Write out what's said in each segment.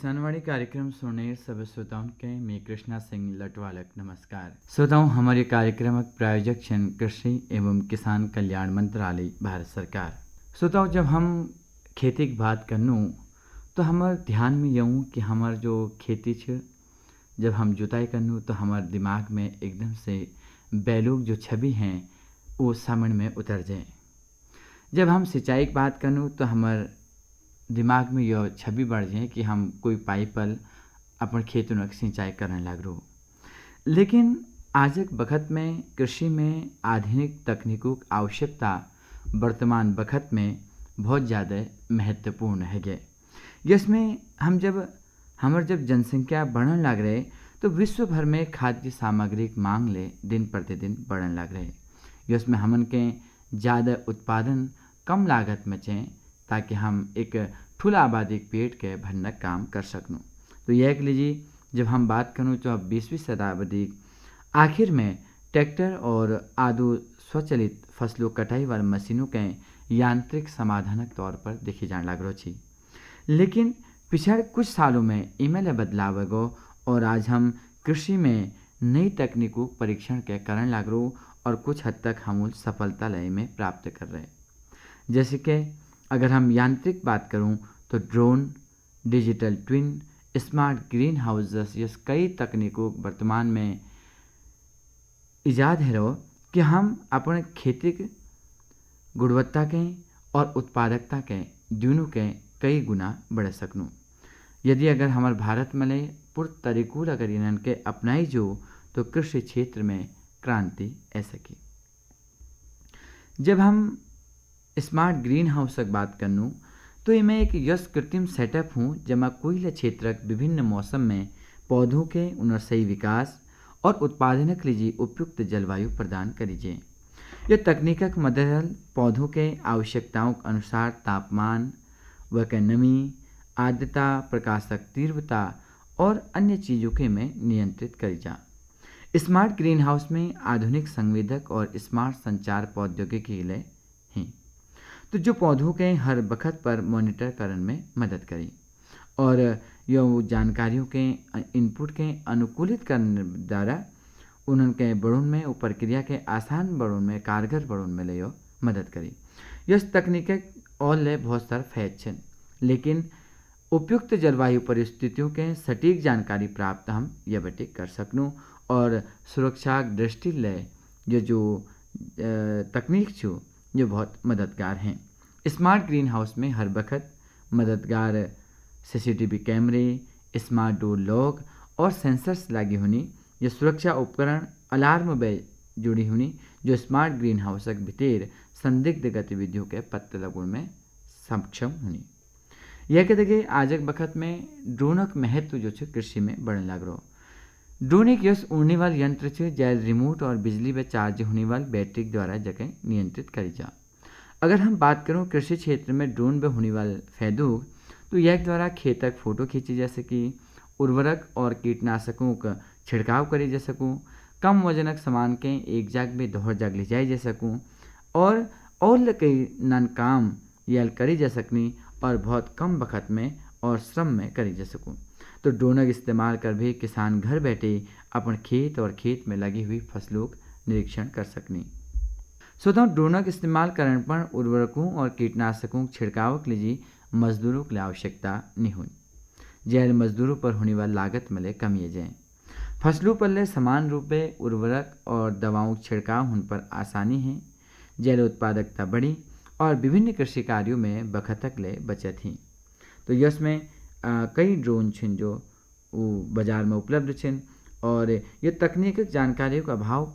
किसानवाड़ी कार्यक्रम सुनने सभी श्रोताओं के मैं कृष्णा सिंह लटवालक नमस्कार। श्रोताओं, हमारे कार्यक्रम प्रायोजक छन कृषि एवं किसान कल्याण मंत्रालय भारत सरकार। श्रोताओं, जब हम खेती की बात करनू तो हमारे ध्यान में यूँ कि हमार जो खेती छ जब हम जुताई करनू तो हमारे दिमाग में एकदम से बैलों जो छवि हैं वो सामने में उतर जाए। जब हम सिंचाई की बात करनू तो हमार दिमाग में यह छवि बढ़ जाए कि हम कोई पाइपल अपन खेतों में सिंचाई करने लग रो। लेकिन आजक वक्त में कृषि में आधुनिक तकनीकों की आवश्यकता वर्तमान वक्त में बहुत ज़्यादा महत्वपूर्ण है गए। जिसमें जब जनसंख्या बढ़ने लग रहे तो विश्व भर में खाद्य सामग्री की मांग ले दिन प्रतिदिन बढ़ने लग रहे। जिसमें हमन के ज़्यादा उत्पादन कम लागत में चाहिए ताकि हम एक ठुला आबादी के पेट के भरने काम कर सकूँ। तो यह लीजिए, जब हम बात करूँ तो अब 20वीं शताब्दी आखिर में ट्रैक्टर और आदि स्वचालित फसलों कटाई वाली मशीनों के यांत्रिक समाधान के तौर पर देखे जाने लग रही। लेकिन पिछले कुछ सालों में इमें बदलाव गो और आज हम कृषि में नई तकनीकों परीक्षण के करने लग रो और कुछ हद तक हम सफलता लय में प्राप्त कर रहे। जैसे कि अगर हम यांत्रिक बात करूं तो drone, digital twin, smart green houses जैसे कई तकनीकों वर्तमान में इजाद है रो कि हम अपने खेती की गुणवत्ता के और उत्पादकता के दोनों के कई गुना बढ़ा सकूँ। यदि अगर हमारे भारत में ले पूर्ण तरीकों अगर इन्हन के अपनाई जो तो कृषि क्षेत्र में क्रांति आ सकी। जब हम स्मार्ट ग्रीन हाउस की बात करनू तो इनमें एक यश कृत्रिम सेटअप हूँ जमा कोई क्षेत्र विभिन्न मौसम में पौधों के उन्हें सही विकास और उत्पादन के लिए उपयुक्त जलवायु प्रदान करीजिए। यह तकनीक मदद पौधों के आवश्यकताओं के अनुसार तापमान व के नमी, आर्द्रता, प्रकाशक तीव्रता और अन्य चीज़ों के में नियंत्रित करी जा। स्मार्ट ग्रीन हाउस में आधुनिक संवेदक और स्मार्ट संचार प्रौद्योगिकी हैं तो जो पौधों के हर वक्त पर मॉनिटर करने में मदद करी और यह जानकारियों के इनपुट के अनुकूलित करने द्वारा उनके बढ़ों में प्रक्रिया के आसान बढ़ों में कारगर बढ़ों में ले मदद करी। यह तकनीक और ले बहुत सारे फायदे हैं, लेकिन उपयुक्त जलवायु परिस्थितियों के सटीक जानकारी प्राप्त हम यह बटे कर सकूँ और सुरक्षा दृष्टि ले जो तकनीक छो जो बहुत मददगार हैं। स्मार्ट ग्रीन हाउस में हर वक्त मददगार सीसीटीवी कैमरे, स्मार्ट डोर लॉक और सेंसर्स लगी होनी। ये सुरक्षा उपकरण अलार्म बे जुड़ी होनी जो स्मार्ट ग्रीन हाउस के भीतर संदिग्ध गतिविधियों के पत्ते लगने में सक्षम होनी। यह कहते कि आज के वक्त में ड्रोन का महत्व जो कृषि में बढ़ने लग रहा। ड्रोन एक यश उड़ने वाला यंत्र है जैसे रिमोट और बिजली में चार्ज होने वाली बैटरी द्वारा जगह नियंत्रित करी जा। अगर हम बात करें कृषि क्षेत्र में ड्रोन में होने वाले फायदों तो यह द्वारा खेतक फोटो खींची जा सकी, उर्वरक और कीटनाशकों का छिड़काव करी जा सकूँ, कम वजनक सामान के एक जगह में दोहर जग ले जाई जा सकूँ और कई नन काम यह करी जा सकनी और बहुत कम वक्त में और श्रम में करी जा सकूँ। तो ड्रोन का इस्तेमाल कर भी किसान घर बैठे अपन खेत और खेत में लगी हुई फसलों का निरीक्षण कर सकनी। श्रोताओं, ड्रोन का इस्तेमाल करने पर उर्वरकों और कीटनाशकों छिड़काव के लिए मजदूरों की आवश्यकता नहीं हुई। जैल मजदूरों पर होने वाली लागत में कमी जाए। फसलों पर ले समान रूप में उर्वरक और दवाओं छिड़काव होने पर आसानी है। जैल उत्पादकता बढ़ी और विभिन्न कृषि कार्यों में बखतक ले बचत ही। तो यश में कई ड्रोन छिन जो बाजार में उपलब्ध छिन और ये तकनीक जानकारियों का अभाव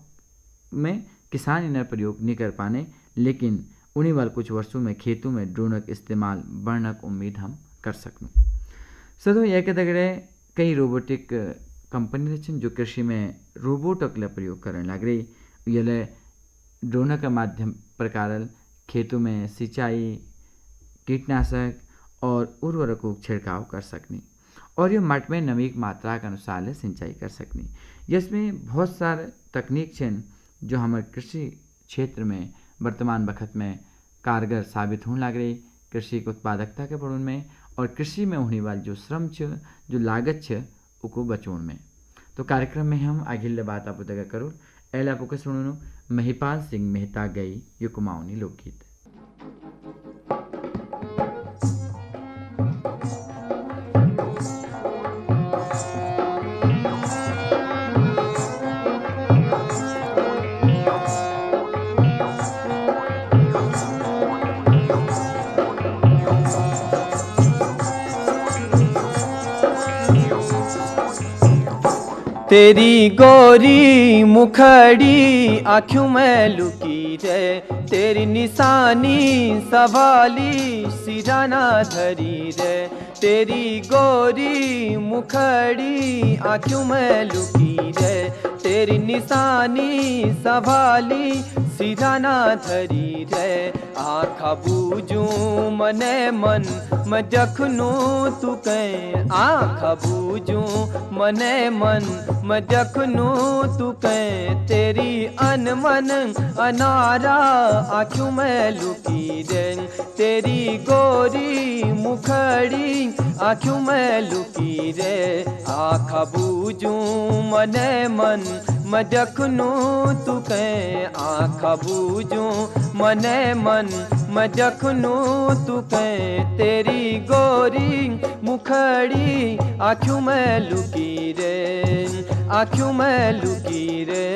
में किसान इन्हें प्रयोग नहीं कर पाने, लेकिन उन्हीं वाले कुछ वर्षों में खेतों में ड्रोन का इस्तेमाल बढ़ने की उम्मीद हम कर सकूँ। सदो यह कहते गए कई रोबोटिक कंपनी छिन जो कृषि में रोबोट का प्रयोग करने लग रही। ये ड्रोन का माध्यम प्रकार खेतों में सिंचाई, कीटनाशक और उर्वरकों छिड़काव कर सकनी और ये मट में नमी की मात्रा के अनुसार सिंचाई कर सकनी। जिसमें बहुत सारे तकनीक छिन जो हमारे कृषि क्षेत्र में वर्तमान वक्त में कारगर साबित होने लग रही कृषि की उत्पादकता के बढ़ने में और कृषि में होने वाली जो श्रम छ, जो लागत छ, उको बचोण में। तो कार्यक्रम में हम आगे बात आपको तक करो एल आपको सुनो महिपाल सिंह मेहता गई यो कुमाऊनी लोकगीत। तेरी गोरी मुखड़ी आँखों में लुकी रे, तेरी निशानी सवाली सिराना धरी रे। तेरी गोरी मुखड़ी आँखों में लुकी रे, तेरी निशानी सवाली सिराना धरी रे। आँखा बूझू मने मन मैं जखनू तू कह, आँखा बूझू मने मन मैं जखनू तू कह। तेरी अनमन अनारा आँखों में लुकी रे, तेरी गोरी मुखड़ी आँखों में लुकी रे। आँखा बूझू मने मन मैं जखनू तू कह, आँखा बूझू मने मन मैं जखनू तू कह। तेरी गोरी मुखड़ी आँखों में लुकी रे, आँखों में लुकी रे।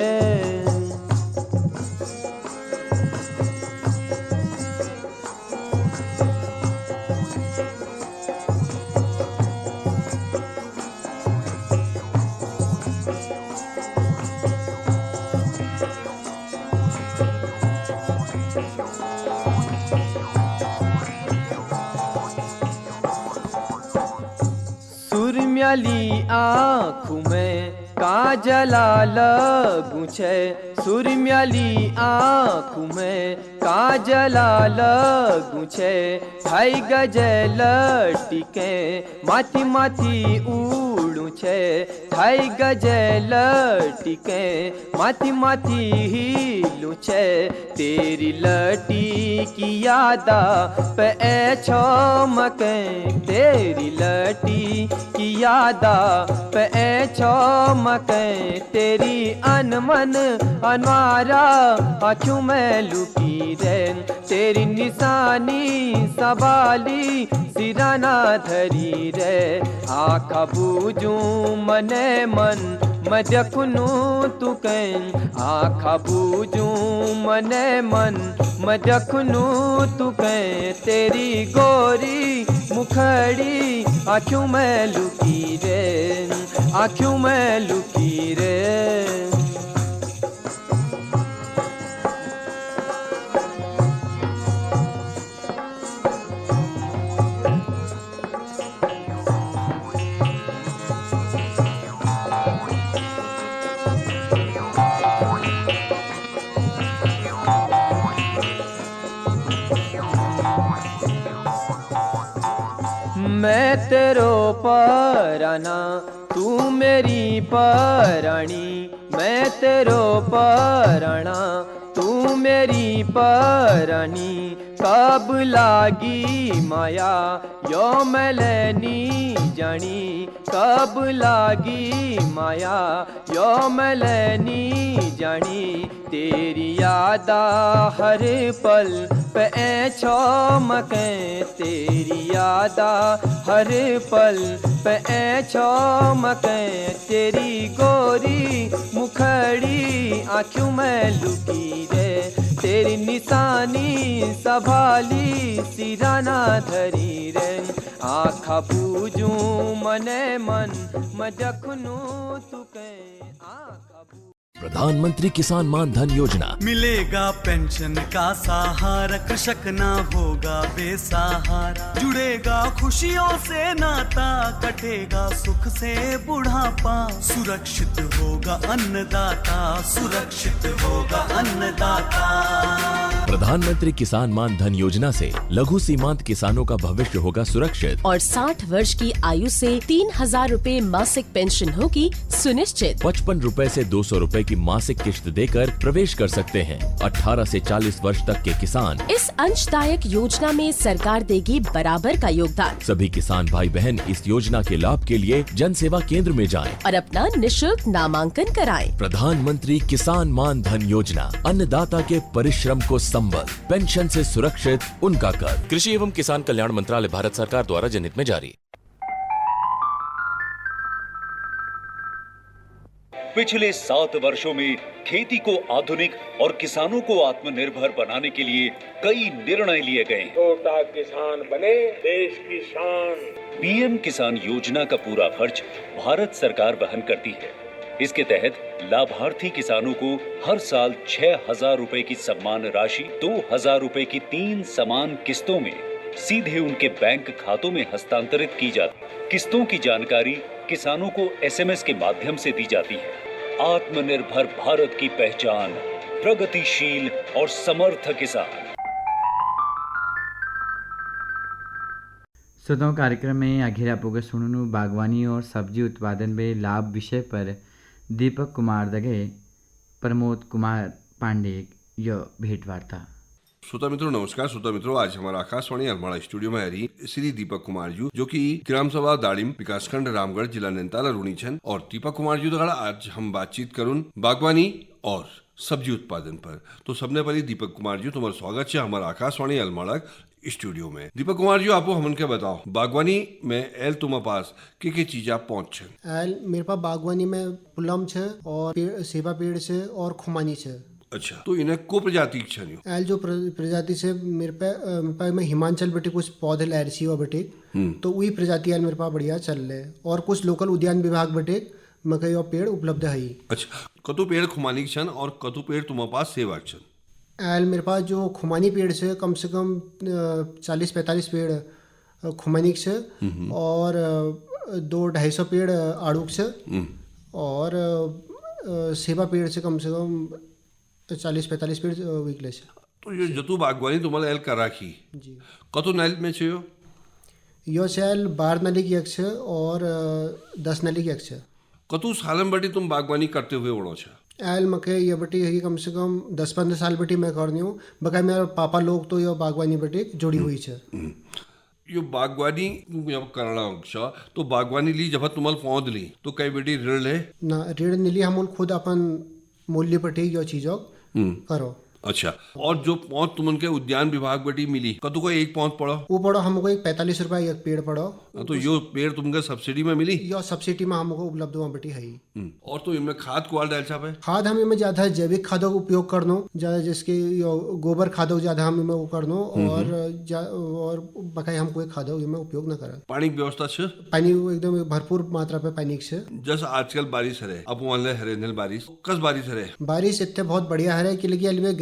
सुरम्याली आँखों में काजला लगू छे, सुरम्याली आँखों में काजला लगू छे। ढाई गजे लटिके माथी माथी उड़ू छे, ढाई गजे लटिके माथी माथी हिलू छे। तेरी लटी की यादा पे छो मके, तेरी लटी की यादा पे छो मके। तेरी अनमन अनवारा आँखों में लुकी रे, तेरी निशानी सवाली सिराना धरी रे। आँखा बूझू मने मन मैं जखनू तू कह, आँखा बूझू मने मन मैं जखनू तू कह। तेरी गोरी मुखड़ी आँखों में लुकी रे, आँखों में लुकी रे। मैं तेरो पराना तू मेरी परानी, मैं तेरो पराना तू मेरी परानी। कब लागी माया यो मैलनी जानी, कब लागी माया यो मैलनी जानी। तेरी यादा हर पल पे छो मके, तेरी यादा हर पल पे छो मके। तेरी गोरी मुखड़ी आँखों में लुकी रे, तेरी निशानी संभाली सिराना धरी रे। आँखा बूझू मने मन मैं जखनू तू कह, आँखा बूझू। प्रधानमंत्री किसान मान धन योजना, मिलेगा पेंशन का सहारा, कृषक ना होगा बेसहारा। जुड़ेगा खुशियों से नाता, कटेगा सुख से बुढ़ापा। सुरक्षित होगा अन्नदाता, सुरक्षित होगा अन्नदाता। प्रधानमंत्री किसान मान धन योजना से लघु सीमांत किसानों का भविष्य होगा सुरक्षित और 60 वर्ष की आयु से 3,000 रूपए मासिक पेंशन होगी सुनिश्चित। 55 रूपए से 200 रूपए की की मासिक किश्त देकर प्रवेश कर सकते हैं। 18 से 40 वर्ष तक के किसान इस अंशदायक योजना में सरकार देगी बराबर का योगदान। सभी किसान भाई बहन इस योजना के लाभ के लिए जन सेवा केंद्र में जाएं। और अपना निशुल्क नामांकन कराएं। प्रधानमंत्री किसान मान धन योजना, अन्नदाता के परिश्रम को संबल, पेंशन से सुरक्षित उनका कर। कृषि एवं किसान कल्याण मंत्रालय, भारत सरकार द्वारा जनहित में जारी। पिछले 7 वर्षों में खेती को आधुनिक और किसानों को आत्मनिर्भर बनाने के लिए कई निर्णय लिए गए। छोटा किसान बने देश की शान। पीएम किसान योजना का पूरा खर्च भारत सरकार वहन करती है। इसके तहत लाभार्थी किसानों को हर साल 6,000 रुपए की सम्मान राशि 2,000 रुपए की 3 समान किस्तों में सीधे उनके बैंक खातों में हस्तांतरित की जाती। किस्तों की जानकारी किसानों को एसएमएस के माध्यम से दी जाती है। आत्मनिर्भर भारत की पहचान, प्रगतिशील और समर्थ किसान। श्रोताओं, कार्यक्रम में आखिर आपको सुनू बागवानी और सब्जी उत्पादन में लाभ विषय पर दीपक कुमार दगे, प्रमोद कुमार पांडे यह भेंटवार्ता। श्रोता मित्रों नमस्कार। श्रोता मित्रों, आज हमारा आकाशवाणी अल्मोड़ा स्टूडियो में हरी श्री दीपक कुमार जी, जो कि ग्राम सभा दाड़िम विकासखंड रामगढ़ जिला नैनीताल रुणी छन। और दीपक कुमार जी दगड़ा आज हम बातचीत करूँ बागवानी और सब्जी उत्पादन पर। तो सबने पहले दीपक कुमार जी तुम्हारा स्वागत है हमारा आकाशवाणी अल्मोड़ा स्टूडियो में। दीपक कुमार जी, आपको हमन के बताओ बागवानी में एल तुम्हारे पास के चीज आप पहुंच छे? एल मेरे पास बागवानी में पुलम छे और सेवा पेड़ छे और खुमानी छे। अच्छा, तो इन्हें को प्रजाति छे? एल जो प्रजाति से मेरे पे में हिमाचल बेटे कुछ पौधे लहरसी हुआ बेटे, तो वही प्रजाति एल मेरे पास बढ़िया चल रहे। और कुछ लोकल उद्यान विभाग बेटे मकई और पेड़ उपलब्ध है। अच्छा, कतु पेड़ खुमानी छन और कतु पेड़ तुम्हारे पास सेवा छन? एल मेरे पास जो खुमानी पेड़ से कम 40-45 पेड़ खुमानी से और 200-250 पेड़ आड़ूक से और सेवा पेड़ से कम 40-45 पेड़ वीकले से। तो ये जतु बागवानी तुम्हारे एल कर राखी जी, कतु नाइल में छे यो सेल 12 नाली की एक से और 10 नाली की एक से। कतु सालन बटी तुम बागवानी करते हुए उड़ो छे? एल मके ये बटी है कम से कम 10-15 साल बटी मैं करनी हूँ। बकाय मेरा पापा लोग तो ये बागवानी बटी जुड़ी हुई है। यो बागवानी जब करना छ तो बागवानी ली जब तुम्हारे पौध ली तो कई बेटी ऋण ले ना, ऋण नीली हम खुद अपन मूल्य पटी यो चीजों करो। अच्छा, और जो पौध तुमन के उद्यान विभाग बेटी मिली कतु को एक पौध पड़ो? वो पड़ो हमको 45 रुपया एक पेड़ पड़ो। तो यो पेड़ तुमके सब्सिडी में मिली? यो सब्सिडी में हमको उपलब्ध हुआ बेटी है। और तो इनमें खाद को डाल छापे? खाद हम इनमें ज्यादा जैविक खादों का उपयोग करनो ज्यादा, जिसके गोबर खादों ज्यादा हम इनमें वो करनो और बकाई हम कोई खादों इनमें उपयोग न करें। पानी की व्यवस्था छे? पानी एकदम भरपूर मात्रा पे पानी से। जैसे आजकल बारिश है, अब वन हरे बारिश कस बारिश है? बारिश इतने बहुत बढ़िया है कि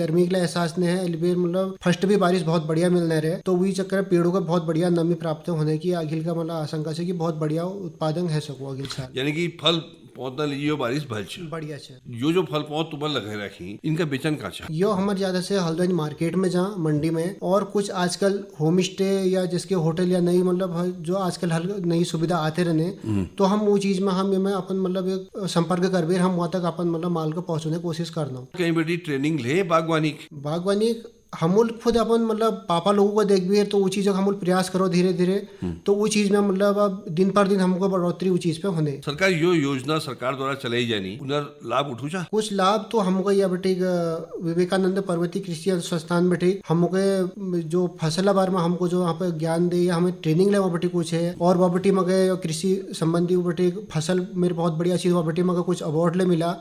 गर्मी के लिए एहसास नहीं है। मतलब फर्स्ट भी बारिश बहुत बढ़िया मिलने रहे, तो वही चक्कर पेड़ों का बहुत बढ़िया नमी प्राप्त होने की अगिल का मतलब आशंका से कि बहुत बढ़िया उत्पादन है सको अगिल साल। यानी कि फल पौधा लीजिए बारिश भल छे बढ़िया छे। यो जो फल पौध तुम्हारे लगे रखी इनका बेचन का छे? यो हमारे ज्यादा से हल्द्वानी मार्केट में जा मंडी में, और कुछ आजकल होम स्टे या जिसके होटल या नई मतलब जो आजकल नई सुविधा आते रहने, तो हम वो चीज में हम अपन मतलब एक संपर्क करबे हम वहाँ तक अपन मतलब माल को पहुँचने की कोशिश करना। कहीं बेटी ट्रेनिंग ले बागवानी हमूल खुद अपन मतलब पापा लोगों को देख भी है, तो वो चीज़ हमूल प्रयास करो धीरे धीरे, तो वो चीज़ में मतलब अब दिन पर दिन हमको बढ़ोतरी वो चीज़ पे होने। सरकार यो योजना सरकार द्वारा चलाई जानी उनर लाभ उठू जा? कुछ लाभ तो हमको यह बेटे विवेकानंद पर्वती कृषि संस्थान बेटे हमको जो फसल बारे में हमको जो वहाँ पे ज्ञान दे या हमें ट्रेनिंग ले वहाँ बेटे कुछ है। और वहाँ बेटे मगे कृषि संबंधी बेटे फसल मेरे बहुत बढ़िया चीज़ वहाँ बेटे मगे कुछ अवार्ड ले मिला।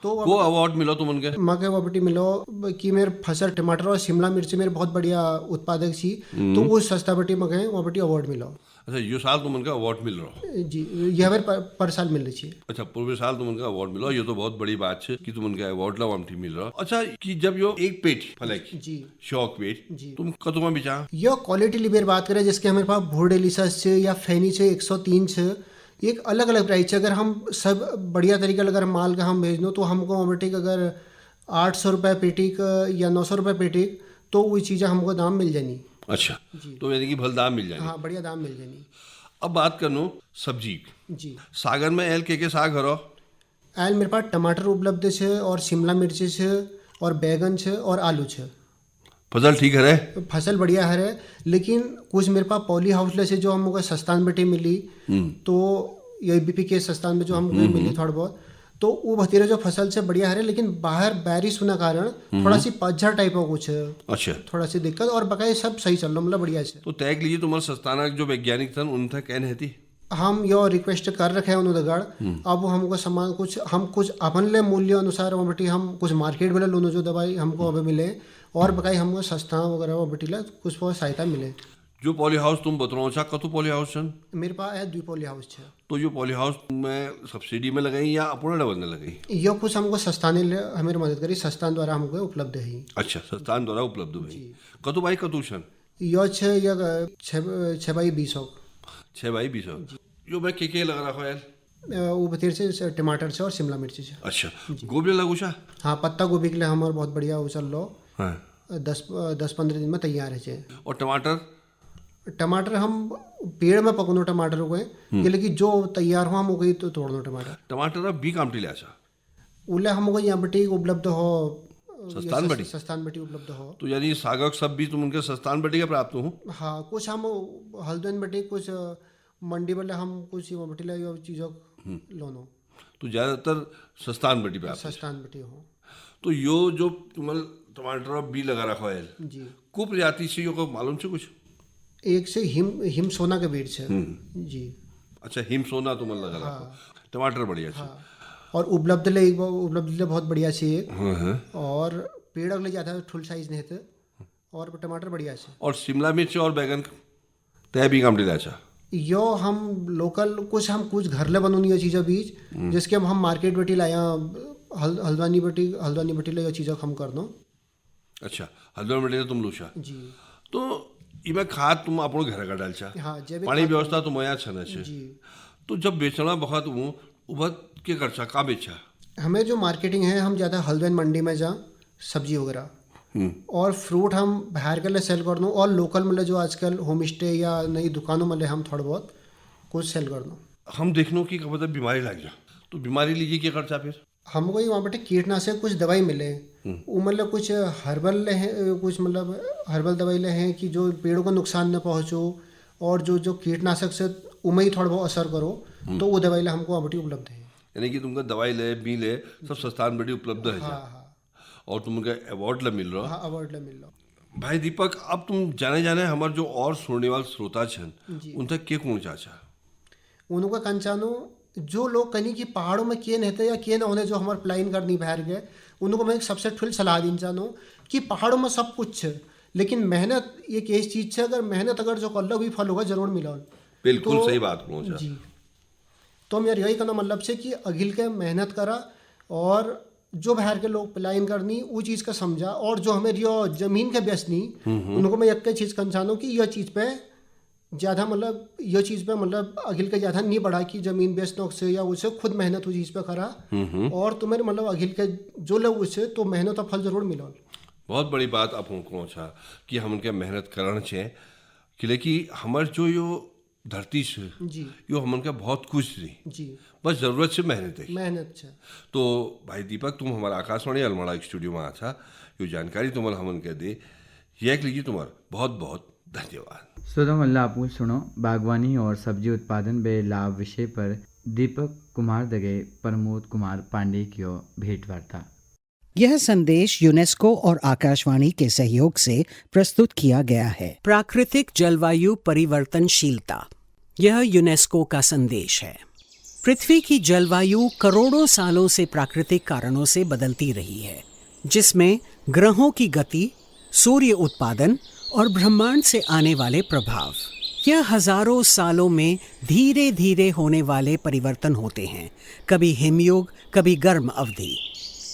तो वो अवार्ड मिलो तुम उनके मगे वो बेटी मिलो कि मेरे फसल टमाटर और शिमला मिर्च मेरे बहुत बढ़िया उत्पादक सी, तो वो सस्ता बेटी मगे वो बेटी अवार्ड मिलो। अच्छा, यो साल तुम उनका अवार्ड मिल रहा जी, यह मेरे पर साल मिल रही है। अच्छा, पूर्व साल तुम उनका अवार्ड मिलो, ये तो बहुत बड़ी बात है कि तुम उनका अवार्ड ला मिल रहा। अच्छा, कि जब यो एक पेट फलक जी शौक पेट तुम कतुमा बिचा यो क्वालिटी लिबेर बात करें जिसके हमारे पास भोरडेलिसस से या फैनी से 103 से एक अलग अलग प्राइस है। अगर हम सब बढ़िया तरीके अगर माल का हम भेज दो तो हमको ऑटोमेटिक अगर 800 रुपये पेटी का या 900 रुपये पेटी, तो वही चीज़ें हमको दाम मिल जानी। अच्छा, तो यानी कि भल दाम मिल जानी। हाँ, बढ़िया दाम मिल जानी। अब बात करनो सब्जी जी। सागर में एल के साग हरो? आयल मेरे पास टमाटर उपलब्ध है और शिमला मिर्च है और बैगन है और आलू है। फसल ठीक है? फसल बढ़िया है, लेकिन कुछ मेरे पास पॉली हाउस से जो हमको सस्तान बेटे मिली, तो ये बीपी के सस्तान में जो हमको मिली थोड़ा बहुत, तो वो भतीरे जो फसल से बढ़िया है, लेकिन बाहर बारिश होने कारण थोड़ा सी पतझड़ टाइप का कुछ है। अच्छा, थोड़ा सी दिक्कत, और बकाया सब सही चल रहा, मतलब बढ़िया है। तो तय लीजिए तुम्हारा सस्ताना जो वैज्ञानिक थे उनसे कहने है हम यो रिक्वेस्ट कर रखे हैं उन्होंने, अब हमको सामान कुछ हम कुछ अपन ले मूल्य अनुसार वो बेटी हम कुछ मार्केट वाले लोनो जो दवाई हमको अभी मिले, और बकाई हमको सस्ता वगैरह वो बेटी ला कुछ बहुत सहायता मिले। जो पॉली हाउस तुम बतरो अच्छा कतु पॉली हाउस छन? मेरे पास है 2 पॉली हाउस है। तो जो पॉली हाउस में सब्सिडी में लगाई या अपने लेवल में लगाई? यो कुछ हमको सस्ताने ले हमें मदद करी, सस्तान द्वारा हमको उपलब्ध है। अच्छा, सस्तान द्वारा उपलब्ध हुई। कतु बाई कतु छन? यो 6 बाई 20 6 बाई 20। जो मैं के लगा रखा है? वो बतेर से टमाटर से और शिमला मिर्च से। अच्छा, गोभी लगू छा? हाँ, पत्ता गोभी के लिए हमारे बहुत बढ़िया उछल लो। हाँ, 10-15 दिन में तैयार है। और टमाटर? टमाटर हम पेड़ में पकड़ो टमाटर को, ये लेकिन जो तैयार हो हम हो गई तो तोड़ दो टमाटर। टमाटर अब बी कामटी ले आशा उले हमको यहाँ बटी उपलब्ध हो, सस्तान बटी? सस्तान बटी उपलब्ध हो। तो यानी सागक सब भी तुम उनके सस्तान बटी का प्राप्त हो? हाँ, कुछ हम हल्द्वानी बटी, कुछ मंडी वाले हम कुछ बटी ला यो चीज़ों लोनो, तो ज़्यादातर सस्तान बटी प्राप्त? सस्तान बटी हो। तो यो जो तुम्हारे टमाटर अब बी लगा रखा है जी, को प्रजाति से यो को मालूम है कुछ? एक से हिम सोना के बीज है जी। अच्छा, हिम सोना तुम्हें लगा रखा। टमाटर बढ़िया है। और उपलब्ध ले बहुत बढ़िया से एक, और पेड़ अगले ज़्यादा फुल साइज नहीं थे, और टमाटर बढ़िया से। और शिमला मिर्च और बैगन तय भी काम डिला? यो हम लोकल कुछ घर ले बनोनी ये चीज़ें बीज, जिसके हम मार्केट बेटी लाया हल्द्वानी बेटी ले ये चीज़ें हम कर दो। अच्छा, हल्द्वानी बेटी तुम लूछा जी। तो इमें खाद तुम अपने घर का डालचा? हाँ, पानी व्यवस्था तुम यहाँ छना छे जी। तो जब बेचना बहुत उबत के खर्चा का बेचा? हमें जो मार्केटिंग है, हम ज़्यादा हल्द्वानी मंडी में जा सब्जी वगैरह और फ्रूट हम बाहर के लिए सेल कर दूँ, और लोकल मतलब जो आजकल होम स्टे या नई दुकानों में हम थोड़ा बहुत कुछ सेल कर दूँ। हम देखनो कि मतलब बीमारी लग जा, तो बीमारी लीजिए क्या खर्चा फिर? हमको वहाँ बेटे कीटनाशक कुछ दवाई मिले, वो मतलब कुछ हर्बल है, कुछ मतलब हर्बल दवाई ले हैं कि जो पेड़ों को नुकसान न पहुँचो, और जो कीटनाशक से उमें ही थोड़ा बहुत असर करो, तो वो दवाई हमको वहाँ बेटी उपलब्ध है। यानी कि तुमका दवाई ले बी ले सब सस्तान बेटी उपलब्ध है? हाँ। और तुमका अवार्ड ला मिल रहा? हाँ, अवार्ड ला मिल रहा। भाई दीपक, अब तुम जाने हमारे जो और सुनने वाले श्रोता छन उन तक के कौन चाचा उनका कंचानो जो लोग कहीं की पहाड़ों में किए नहीं थे या किए ना होने जो हमारे प्लान करनी बाहर गए, उनको मैं सबसे ठुल सलाह दी चाहूँ कि पहाड़ों में सब कुछ है, लेकिन मेहनत एक ऐसी चीज़ है, अगर मेहनत अगर जो कर लो भी फल होगा जरूर मिला। बिल्कुल सही बात पहुँचा जी। तो मेरा यही कहना मतलब से कि अघिल के मेहनत करा, और जो बाहर के लोग प्लान करनी वो चीज़ का समझा, और जो हमें जो जमीन के बेचनी उनको मैं एक चीज़ कंचानू कि यह चीज़ पे ज़्यादा मतलब यह चीज़ पे मतलब अघिल के ज़्यादा नहीं बढ़ा कि ज़मीन बेचने से या उसे खुद मेहनत उस चीज़ पे करा, और तुम्हें मतलब अघिल के जो लोग उससे तो मेहनत और फल जरूर मिला। बहुत बड़ी बात आप हमको अच्छा कि हम उनके मेहनत करना चाहिए, कि हमारे जो यो धरती से जी यो हमन का बहुत कुछ थी जी, बस जरूरत से मेहनत से। तो भाई दीपक, तुम हमारा आकाशवाणी अल्मोड़ा स्टूडियो में आछा, यो जानकारी तुम्हारा हमन के दे ये लीजिए, तुम्हारा बहुत बहुत धन्यवाद। श्रोता मल्ला आपू सुनो बागवानी और सब्जी उत्पादन बे लाभ विषय पर दीपक कुमार दगे प्रमोद कुमार पांडे की भेंट वार्ता। यह संदेश यूनेस्को और आकाशवाणी के सहयोग से प्रस्तुत किया गया है। प्राकृतिक जलवायु परिवर्तनशीलता, यह यूनेस्को का संदेश है। पृथ्वी की जलवायु करोड़ों सालों से प्राकृतिक कारणों से बदलती रही है, जिसमें ग्रहों की गति, सूर्य उत्पादन और ब्रह्मांड से आने वाले प्रभाव, यह हजारों सालों में धीरे धीरे होने वाले परिवर्तन होते हैं। कभी हिमयुग, कभी गर्म अवधि।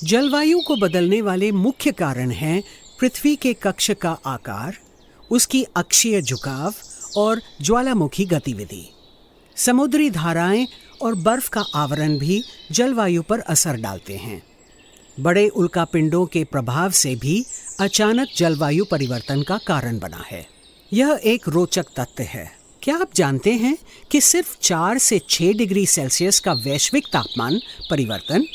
जलवायु को बदलने वाले मुख्य कारण हैं पृथ्वी के कक्ष का आकार, उसकी अक्षीय झुकाव और ज्वालामुखी गतिविधि। समुद्री धाराएं और बर्फ का आवरण भी जलवायु पर असर डालते हैं। बड़े उल्कापिंडों के प्रभाव से भी अचानक जलवायु परिवर्तन का कारण बना है। यह एक रोचक तथ्य है। क्या आप जानते हैं कि सिर्फ 4 से 6 डिग्री सेल्सियस का वैश्विक तापमान परिवर्तन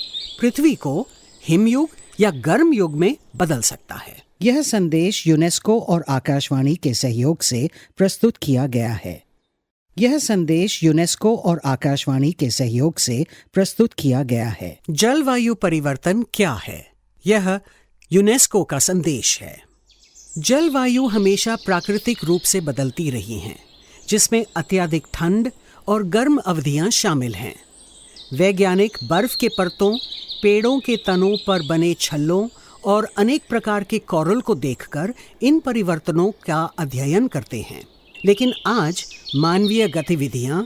पृथ्वी को हिमयुग या गर्म युग में बदल सकता है? यह संदेश यूनेस्को और आकाशवाणी के सहयोग से प्रस्तुत किया गया है। यह संदेश यूनेस्को और आकाशवाणी के सहयोग से प्रस्तुत किया गया है। जलवायु परिवर्तन क्या है? यह यूनेस्को का संदेश है। जलवायु हमेशा प्राकृतिक रूप से बदलती रही हैं, जिसमें अत्यधिक ठंड और गर्म अवधियां शामिल हैं। वैज्ञानिक बर्फ के परतों, पेड़ों के तनों पर बने छल्लों और अनेक प्रकार के कोरल को देखकर इन परिवर्तनों का अध्ययन करते हैं। लेकिन आज मानवीय गतिविधियां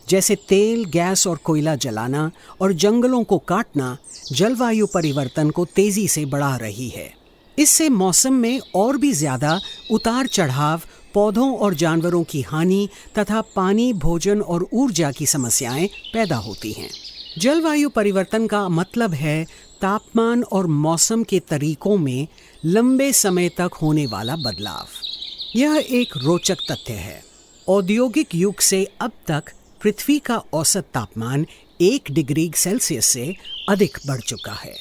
जैसे तेल, गैस और कोयला जलाना और जंगलों को काटना जलवायु परिवर्तन को तेजी से बढ़ा रही है। इससे मौसम में और भी ज्यादा उतार चढ़ाव, पौधों और जानवरों की हानि तथा पानी, भोजन और ऊर्जा की समस्याएं पैदा होती हैं। जलवायु परिवर्तन का मतलब है तापमान और मौसम के तरीकों में लंबे समय तक होने वाला बदलाव। यह एक रोचक तथ्य है। औद्योगिक युग से अब तक पृथ्वी का औसत तापमान 1 डिग्री सेल्सियस से अधिक बढ़ चुका है।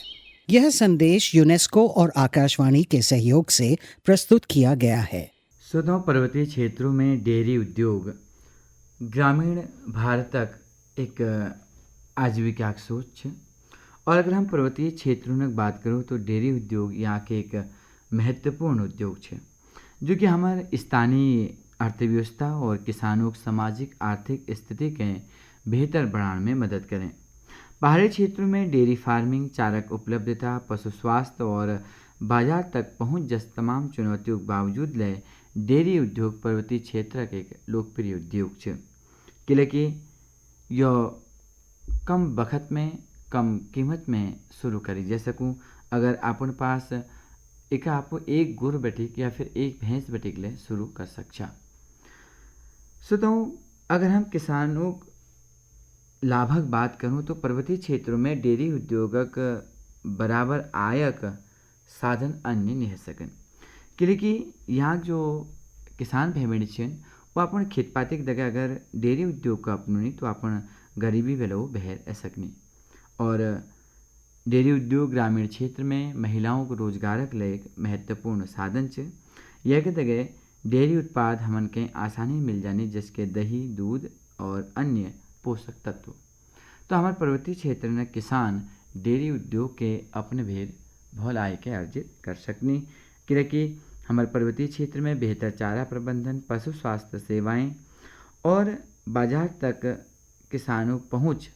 यह संदेश यूनेस्को और आकाशवाणी के सहयोग से प्रस्तुत किया गया है। श्रोताओं, पर्वतीय क्षेत्रों में डेयरी उद्योग ग्रामीण भारत तक एक आजीविका का स्रोत है। और अगर हम पर्वतीय क्षेत्रों में बात करूँ तो डेयरी उद्योग यहाँ के एक महत्वपूर्ण उद्योग है, जो कि हमारे स्थानीय अर्थव्यवस्था और किसानों की सामाजिक आर्थिक स्थिति के बेहतर बढ़ाने में मदद करें। पहाड़ी क्षेत्रों में डेयरी फार्मिंग, चारा की उपलब्धता, पशु स्वास्थ्य और बाजार तक पहुँच जैसे तमाम चुनौतियों के बावजूद डेयरी उद्योग पर्वतीय क्षेत्र के एक लोकप्रिय उद्योग है, क्योंकि यह कम वक्त में कम कीमत में शुरू करी जा सकूँ। अगर अपन पास एक गुड़ बटिक या फिर एक भैंस बटिक ले शुरू कर सकता। श्रोताओं, अगर हम किसानों लाभक बात करूँ तो पर्वतीय क्षेत्रों में डेयरी उद्योगक बराबर आयक साधन अन्य नहीं सकन, क्योंकि यहाँ जो किसान भाई छन वो अपन खेतपाती की जगह अगर डेयरी उद्योग का अपनौनी तो अपन गरीबी वेलो बहर सकनी। और डेयरी उद्योग ग्रामीण क्षेत्र में महिलाओं को रोजगारक लिए एक महत्वपूर्ण साधन है। यह के जगह डेयरी उत्पाद हमन के आसानी मिल जाने, जिसके दही, दूध और अन्य पोषक तत्व। तो हमारे पर्वतीय क्षेत्र में किसान डेयरी उद्योग के अपने भेद भल आय के अर्जित कर सकनी, क्योंकि हमारे पर्वतीय क्षेत्र में बेहतर चारा प्रबंधन, पशु स्वास्थ्य सेवाएं और बाजार तक किसानों पहुँच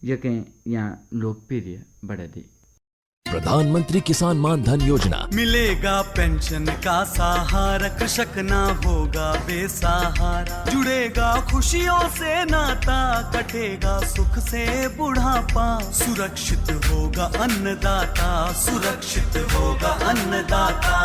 यह यहाँ लोकप्रिय बढ़ दी। प्रधानमंत्री किसान मान धन योजना। मिलेगा पेंशन का सहारा, कृषक ना होगा बेसहारा। जुड़ेगा खुशियों से नाता, कटेगा सुख से बुढ़ापा। सुरक्षित होगा अन्नदाता, सुरक्षित होगा अन्नदाता।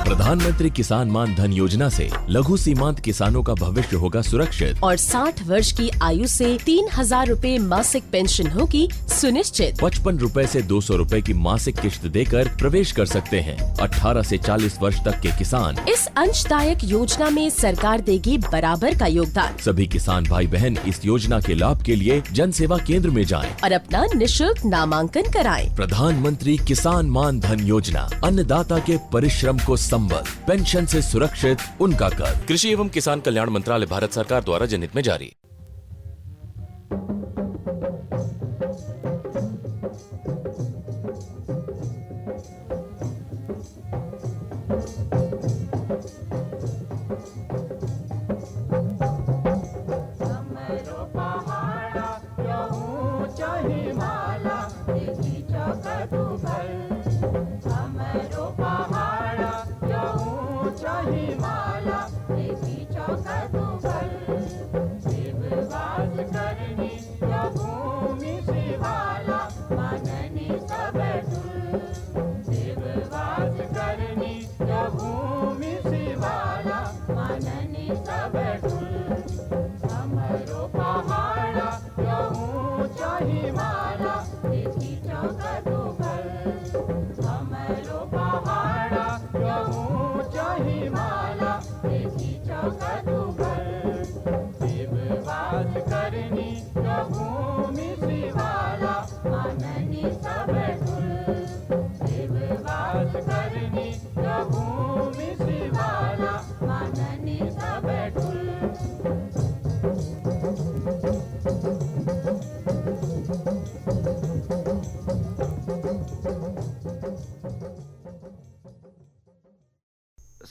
प्रधानमंत्री किसान मान धन योजना से लघु सीमांत किसानों का भविष्य होगा सुरक्षित। और 60 वर्ष की आयु से 3,000 रूपए मासिक पेंशन होगी सुनिश्चित। 55 रूपए से 200 रूपए की मासिक किश्त देकर प्रवेश कर सकते हैं। 18 से 40 वर्ष तक के किसान इस अंशदायक योजना में सरकार देगी बराबर का योगदान। सभी किसान भाई बहन इस योजना के लाभ के लिए जन सेवा केंद्र में जाएं और अपना निशुल्क नामांकन कराएं। प्रधानमंत्री किसान मान धन योजना, अन्नदाता के परिश्रम को संबल, पेंशन से सुरक्षित उनका कर। कृषि एवं किसान कल्याण मंत्रालय, भारत सरकार द्वारा जनहित में जारी।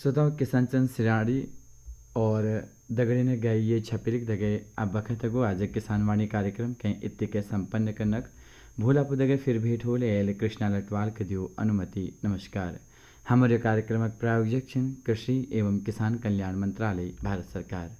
श्रोताओं किसान चंद सिराड़ी और दगड़े ने गए ये छपिलिक दगे अब बखत गो आज किसान वाणी कार्यक्रम के इत्तिके संपन्न करनक भोलापु दगे फिर भेंट हो ले कृष्णा लटवाल के दियो अनुमति। नमस्कार। हमारे कार्यक्रम प्रायोजक कृषि एवं किसान कल्याण मंत्रालय भारत सरकार।